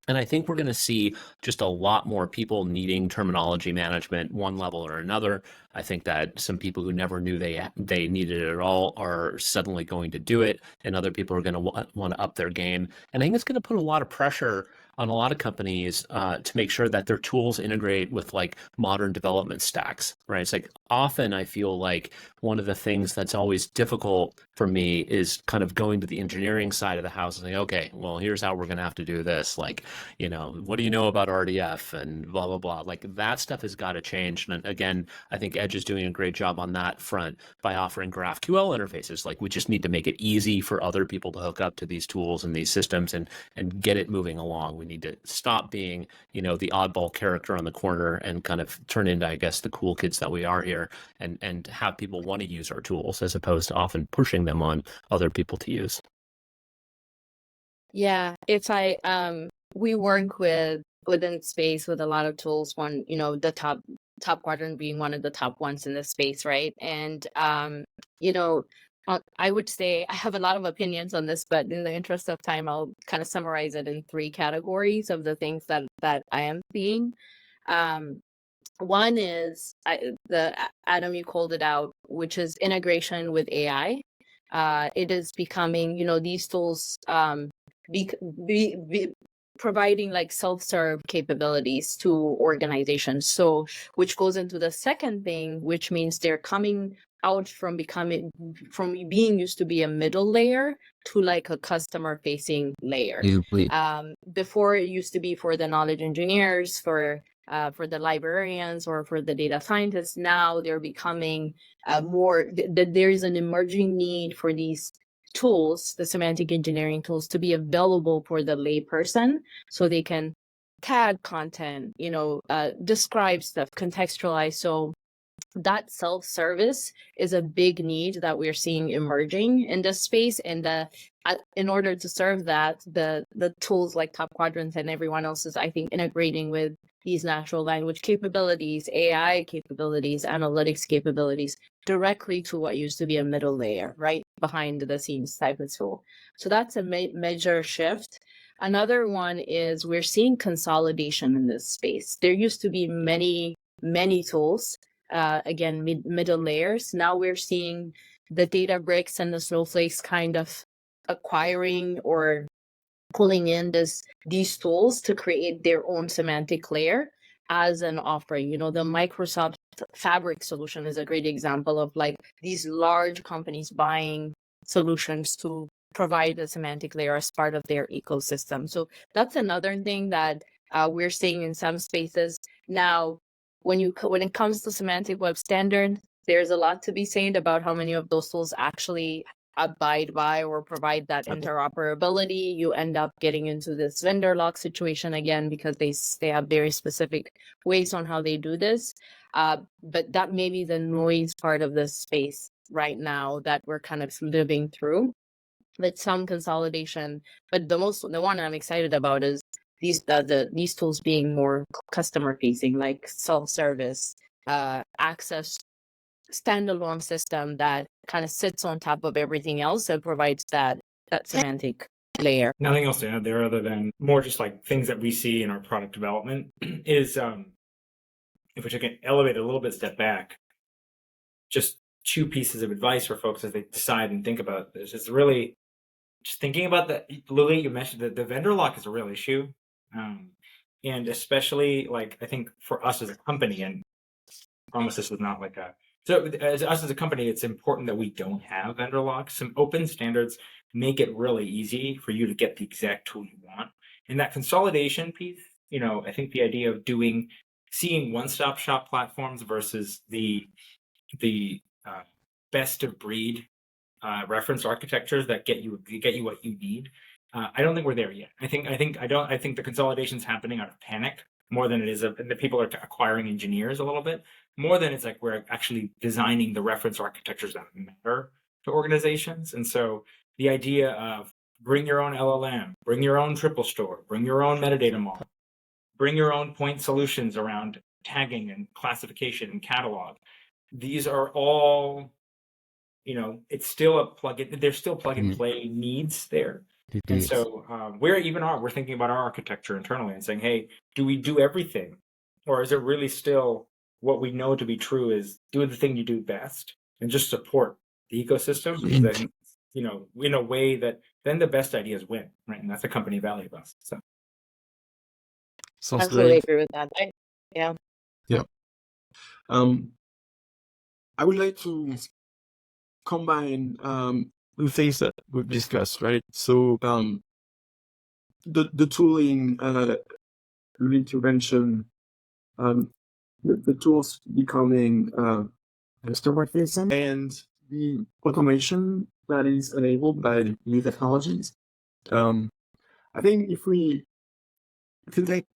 And I think we're going to see just a lot more people needing terminology management, one level or another. I think that some people who never knew they needed it at all are suddenly going to do it, and other people are going to want to up their game. And I think it's going to put a lot of pressure on a lot of companies to make sure that their tools integrate with like modern development stacks, right? It's like often I feel like one of the things that's always difficult for me is kind of going to the engineering side of the house and saying, okay, well, here's how we're going to have to do this. Like, what do you know about RDF and blah, blah, blah. Like that stuff has got to change. And again, I think Edge is doing a great job on that front by offering GraphQL interfaces. Like we just need to make it easy for other people to hook up to these tools and these systems and get it moving along. We need to stop being, the oddball character on the corner and kind of turn into, I guess, the cool kids that we are here and have people want to use our tools as opposed to often pushing them on other people to use. Yeah, it's we work within space with a lot of tools. One, the top quadrant being one of the top ones in the space, right? And you know, I would say I have a lot of opinions on this, but in the interest of time, I'll kind of summarize it in three categories of the things that I am seeing. Um, One is Adam, you called it out, which is integration with AI. It is becoming, these tools be, be providing like self-serve capabilities to organizations. So, which goes into the second thing, which means they're coming out from being used to be a middle layer to like a customer facing layer. Before it used to be for the knowledge engineers, for the librarians or for the data scientists. Now they're becoming there is an emerging need for these tools, the semantic engineering tools, to be available for the layperson so they can tag content, describe stuff, contextualize. So that self-service is a big need that we're seeing emerging in this space, and in order to serve that, the tools like Top Quadrant and everyone else is, I think, integrating with these natural language capabilities, AI capabilities, analytics capabilities directly to what used to be a middle layer, right behind the scenes type of tool. So that's a major shift. Another one is we're seeing consolidation in this space. There used to be many tools, again, middle layers. Now we're seeing the Databricks and the Snowflakes kind of acquiring or pulling in these tools to create their own semantic layer as an offering. The Microsoft Fabric solution is a great example of like these large companies buying solutions to provide a semantic layer as part of their ecosystem. So that's another thing that we're seeing in some spaces. Now, when it comes to semantic web standard, there's a lot to be said about how many of those tools actually abide by or provide that interoperability. You end up getting into this vendor lock situation again because they have very specific ways on how they do this. But that may be the noise part of this space right now that we're kind of living through with some consolidation. But the one I'm excited about is these tools being more customer facing, like self-service, access, standalone system that kind of sits on top of everything else and provides that semantic layer. Nothing else to add there other than more just like things that we see in our product development is if we can elevate a little bit, step back, just two pieces of advice for folks as they decide and think about this. It's really just thinking about Lily, you mentioned that the vendor lock is a real issue. And especially like, I think for us as a company, and I promise this is not like so as us as a company, it's important that we don't have vendor locks. Some open standards make it really easy for you to get the exact tool you want. And that consolidation piece, I think the idea of seeing one-stop shop platforms versus the best of breed reference architectures that get you what you need. I don't think we're there yet. I think the consolidation's happening out of panic more than it is and the people are acquiring engineers a little bit more than it's like we're actually designing the reference architectures that matter to organizations. And so the idea of bring your own LLM, bring your own triple store, bring your own metadata model, bring your own point solutions around tagging and classification and catalog. These are all, it's still a plug-in. There's still plug-and-play needs there. And so we're thinking about our architecture internally and saying, hey, do we do everything? Or is it really still what we know to be true is do the thing you do best and just support the ecosystem? Because then, in a way that then the best ideas win, right? And that's a company value of us. So. Sounds Absolutely great. agree with that. Yeah. I would like to combine the things that we've discussed, right? So the tooling, the intervention, the tools becoming customer facing, and the automation that is enabled by new technologies. I think if we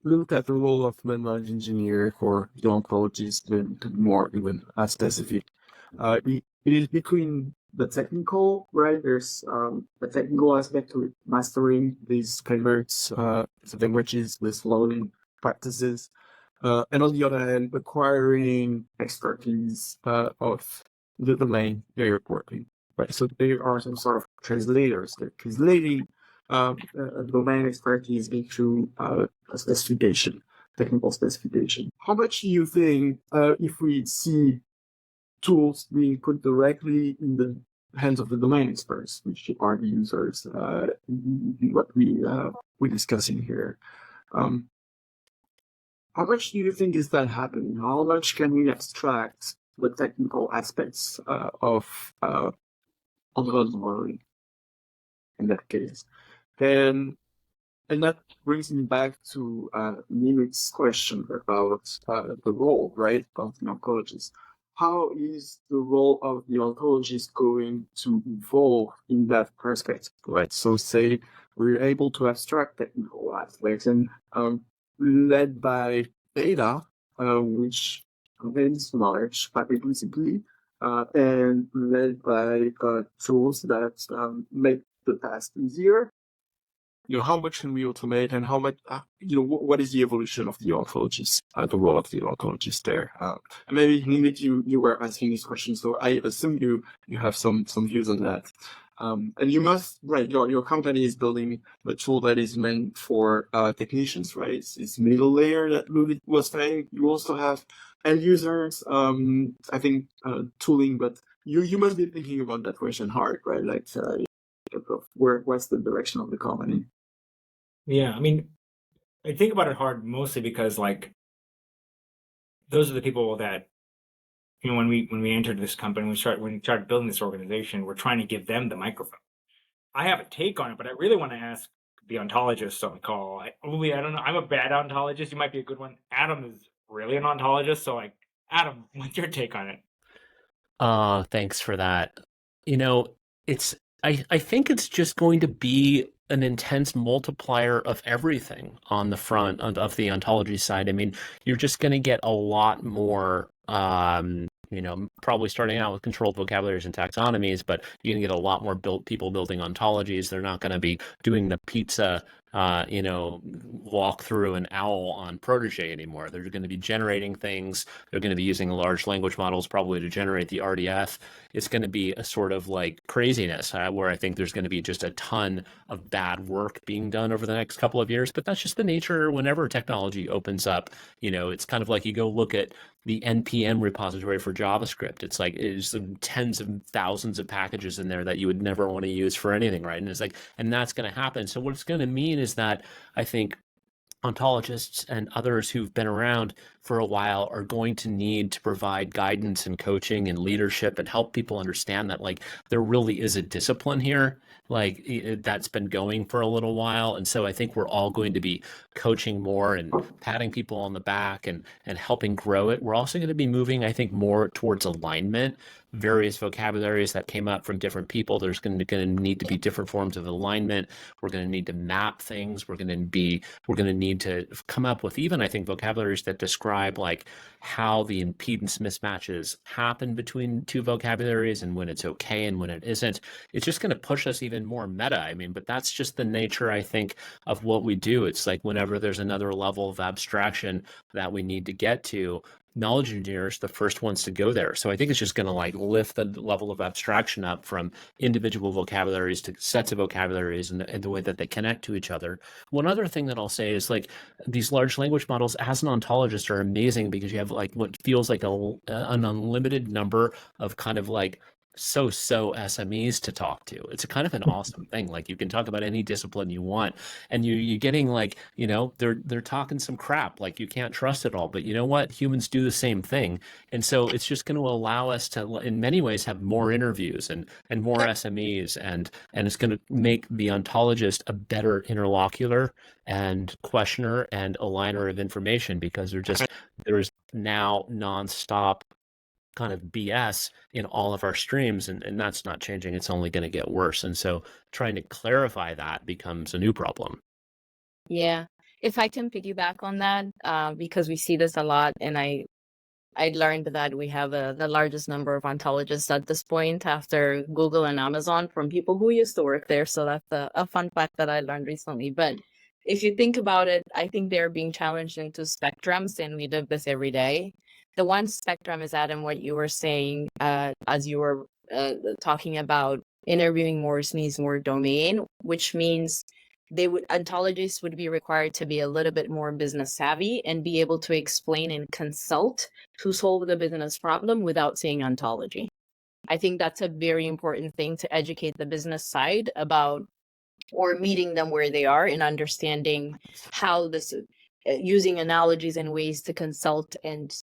look at the role of the knowledge engineer or the ontologist, to be more even specific, it is between the technical, right? There's the technical aspect to it, mastering these keywords, the languages, these learning practices. And on the other hand, acquiring expertise of the domain that you're working, right? So there are some sort of translators that translating domain expertise into a specification, technical specification. How much do you think if we see tools being put directly in the hands of the domain experts, which are the users, what we're discussing here? How much do you think is that happening? How much can we abstract the technical aspects of ontology in that case? And that brings me back to Nimit's question about the role, right, of the oncologist. How is the role of the oncologist going to evolve in that perspective, right? So say we're able to abstract technical aspects and led by data, which contains knowledge participly, and led by tools that make the task easier. How much can we automate, and how much, what is the evolution of the ontologist, the role of the ontologist there? And maybe, Nimit, you were asking this question, so I assume you have some views on that. And you must, right, your company is building a tool that is meant for technicians, right? It's middle layer that Ludwig was saying. You also have end users, I think, tooling, but you must be thinking about that question hard, right? Like, what's the direction of the company? Yeah, I mean, I think about it hard mostly because like those are the people that when we entered this company, when we started building this organization, we're trying to give them the microphone. I have a take on it, but I really want to ask the ontologist on the call. I don't know. I'm a bad ontologist. You might be a good one. Adam is really an ontologist. So like, Adam, what's your take on it? Thanks for that. I think it's just going to be an intense multiplier of everything on the front of the ontology side. I mean, you're just going to get a lot more, probably starting out with controlled vocabularies and taxonomies, but you're going to get a lot more people building ontologies. They're not going to be doing the pizza, walk through an owl on Protege anymore. They're going to be generating things. They're going to be using large language models probably to generate the RDF. It's going to be a sort of like craziness where I think there's going to be just a ton of bad work being done over the next couple of years. But that's just the nature whenever technology opens up. It's kind of like you go look at the NPM repository for JavaScript. It's like it's tens of thousands of packages in there that you would never want to use for anything, right? And it's like, and that's going to happen. So what it's going to mean is that I think ontologists and others who've been around for a while are going to need to provide guidance and coaching and leadership and help people understand that like there really is a discipline here like that's been going for a little while. And so I think we're all going to be coaching more and patting people on the back and helping grow it. We're also going to be moving, I think, more towards alignment. Various vocabularies that came up from different people. There's going to need to be different forms of alignment. We're going to need to map things. We're going to need to come up with even, I think, vocabularies that describe like how the impedance mismatches happen between two vocabularies and when it's okay and when it isn't. It's just going to push us even more meta. I mean, but that's just the nature, I think, of what we do. It's like whenever there's another level of abstraction that we need to get to, knowledge engineers the first ones to go there. So I think it's just going to like lift the level of abstraction up from individual vocabularies to sets of vocabularies and the way that they connect to each other. One other thing that I'll say is like these large language models as an ontologist are amazing because you have like what feels like an unlimited number of kind of like so SMEs to talk to. It's a kind of an awesome thing. Like you can talk about any discipline you want, and you're getting like, they're talking some crap. Like you can't trust it all, but you know what? Humans do the same thing. And so it's just going to allow us to, in many ways, have more interviews and more SMEs, and it's going to make the ontologist a better interlocutor and questioner and aligner of information because there's now nonstop kind of BS in all of our streams, and that's not changing. It's only going to get worse. And so trying to clarify that becomes a new problem. Yeah. If I can piggyback on that, because we see this a lot, and I learned that we have the largest number of ontologists at this point after Google and Amazon from people who used to work there. So that's a fun fact that I learned recently. But if you think about it, I think they're being challenged into spectrums, and we live this every day. The one spectrum is, Adam, what you were saying as you were talking about interviewing more needs more domain, which means ontologists would be required to be a little bit more business savvy and be able to explain and consult to solve the business problem without saying ontology. I think that's a very important thing to educate the business side about, or meeting them where they are and understanding how this, using analogies and ways to consult and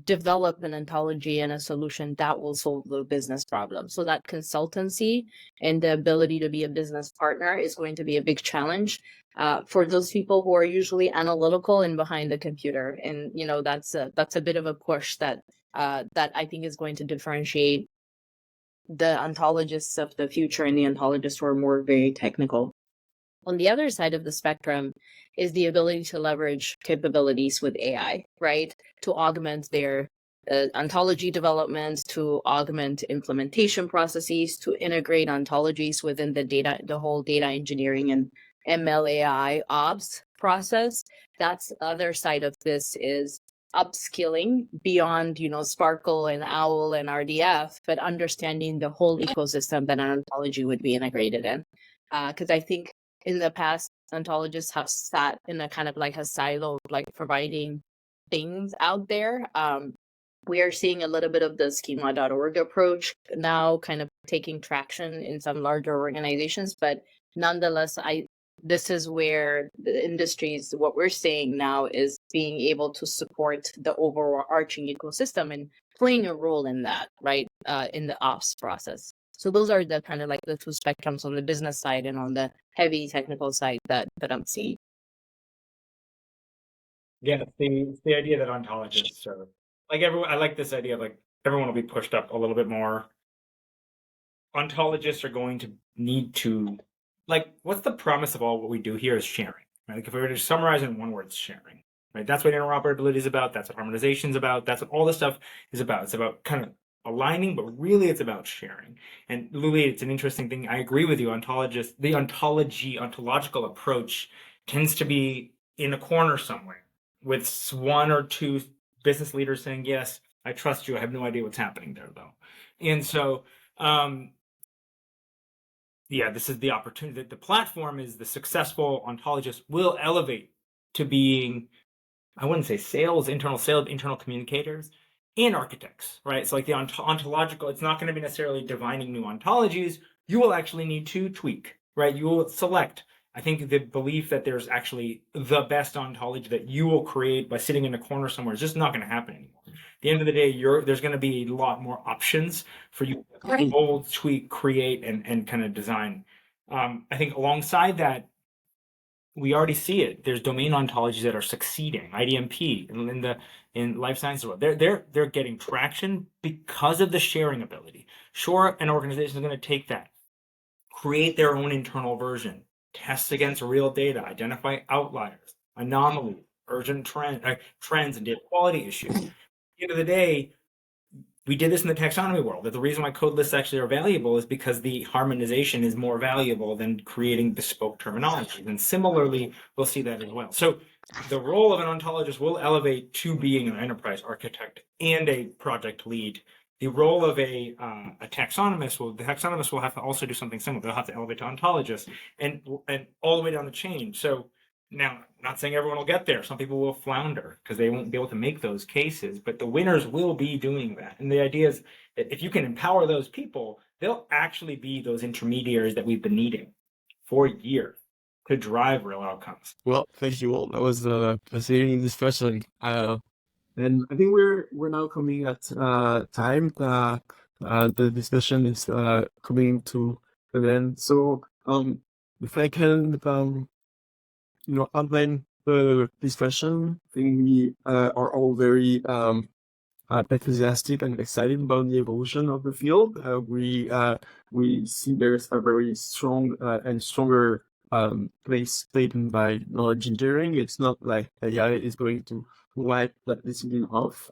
develop an ontology and a solution that will solve the business problem. So that consultancy and the ability to be a business partner is going to be a big challenge for those people who are usually analytical and behind the computer. And that's a bit of a push that that I think is going to differentiate the ontologists of the future and the ontologists who are more very technical. On the other side of the spectrum is the ability to leverage capabilities with AI, right? To augment their ontology development, to augment implementation processes, to integrate ontologies within the whole data engineering and ML AI ops process. That's the other side of this, is upskilling beyond, Sparkle and OWL and RDF, but understanding the whole ecosystem that an ontology would be integrated in. Because I think in the past, ontologists have sat in a kind of like a silo, like providing things out there. We are seeing a little bit of the schema.org approach now kind of taking traction in some larger organizations, but nonetheless, this is where the industries, what we're seeing now is being able to support the overarching ecosystem and playing a role in that, right, in the ops process. So those are the kind of like the two spectrums on the business side and on the heavy technical side that I'm seeing. Yeah, the idea that ontologists are like everyone. I like this idea of like everyone will be pushed up a little bit more. Ontologists are going to need to, like, what's the promise of all what we do here is sharing, right? Like if we were to summarize in one word, it's sharing, right? That's what interoperability is about. That's what harmonization is about. That's what all this stuff is about. It's about kind of aligning, but really it's about sharing. And Luli, it's an interesting thing. I agree with you. The ontological approach tends to be in a corner somewhere with one or two business leaders saying, yes, I trust you. I have no idea what's happening there though. And so, yeah, this is the opportunity. The platform is the successful ontologist will elevate to being, I wouldn't say internal sales, internal communicators, and architects, right? So like the ontological, it's not going to be necessarily defining new ontologies. You will actually need to tweak, right? You will select. I think the belief that there's actually the best ontology that you will create by sitting in a corner somewhere is just not going to happen anymore. At the end of the day, there's going to be a lot more options for you to mold, tweak, create, and kind of design. I think alongside that, we already see it. There's domain ontologies that are succeeding. IDMP in life sciences world, they're getting traction because of the sharing ability. Sure, an organization is going to take that, create their own internal version, test against real data, identify outliers, anomalies, urgent trends, and data quality issues. At the end of the day, we did this in the taxonomy world. That the reason why code lists actually are valuable is because the harmonization is more valuable than creating bespoke terminology. And similarly, we'll see that as well. So the role of an ontologist will elevate to being an enterprise architect and a project lead. The role of a taxonomist will have to also do something similar. They'll have to elevate to ontologist and all the way down the chain. So now, I'm not saying everyone will get there. Some people will flounder because they won't be able to make those cases, but the winners will be doing that. And the idea is that if you can empower those people, they'll actually be those intermediaries that we've been needing for years to drive real outcomes. Well, thank you all. That was a fascinating discussion. And I think we're now coming at time. The discussion is coming to an end. So if I can outline the discussion, I think we are all very enthusiastic and excited about the evolution of the field. We see there's a very strong and stronger place taken by knowledge engineering. It's not like AI is going to wipe that discipline off.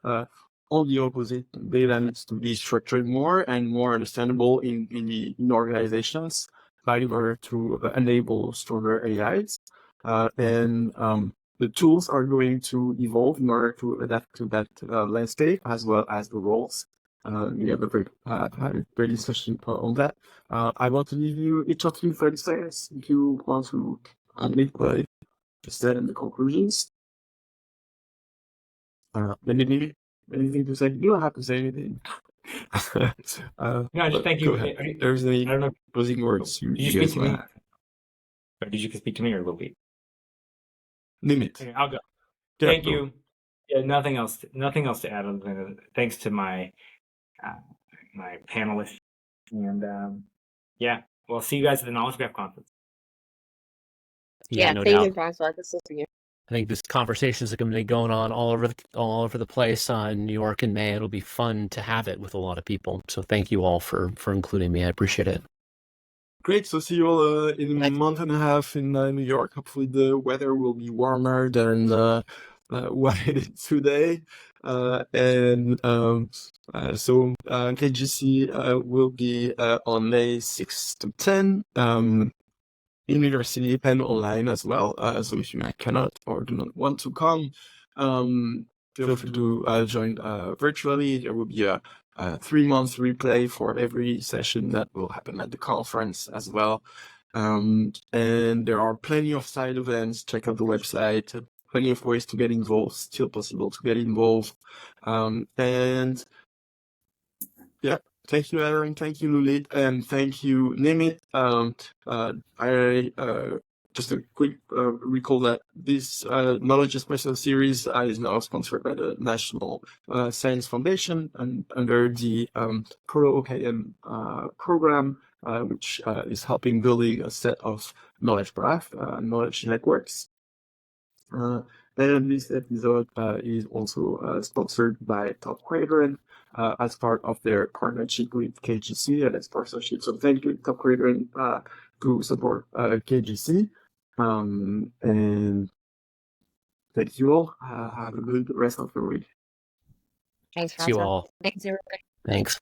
on the opposite, data needs to be structured more and more understandable in organizations in order to enable stronger AIs. And the tools are going to evolve in order to adapt to that landscape as well as the roles. We have a great discussion on that. I want to leave you each of you 30 seconds if you want to make what I just said in the conclusions. Anything to say? You don't have to say anything. No, just thank you. Go ahead. There's any I don't know. closing words Did you speak to me? Or did you speak to me or Lily? Limit. Okay, I'll go. Yeah, Thank go. you. Yeah, nothing else to add other than thanks to my my panelists. And yeah, we'll see you guys at the Knowledge Graph Conference. Yeah, no thank doubt. you, Francois. This is for you. I think this conversation is going to be going on all over the place in New York in May. It'll be fun to have it with a lot of people. So thank you all for including me. I appreciate it. Great. So see you all in a month and a half in New York. Hopefully the weather will be warmer than what it is today. So KGC will be on May 6 to 10. University and online as well. So if you cannot or do not want to come, feel free to join virtually. There will be a 3-month replay for every session that will happen at the conference as well. And there are plenty of side events. Check out the website. Plenty of ways to get involved. Still possible to get involved. And yeah. Thank you, Aaron. Thank you, Lulit, and thank you, Nimit. Just a quick recall that this Knowledge Espresso series is now sponsored by the National Science Foundation and under the Pro-OKM program, which is helping building a set of knowledge graph, knowledge networks. And this episode is also sponsored by Top Quadrant as part of their partnership with KGC and its sponsorship. So thank you, Top Quadrant, to support KGC. And thank you all. Have a good rest of the week. Thanks, See you Francois. all. Thanks, everybody. Thanks.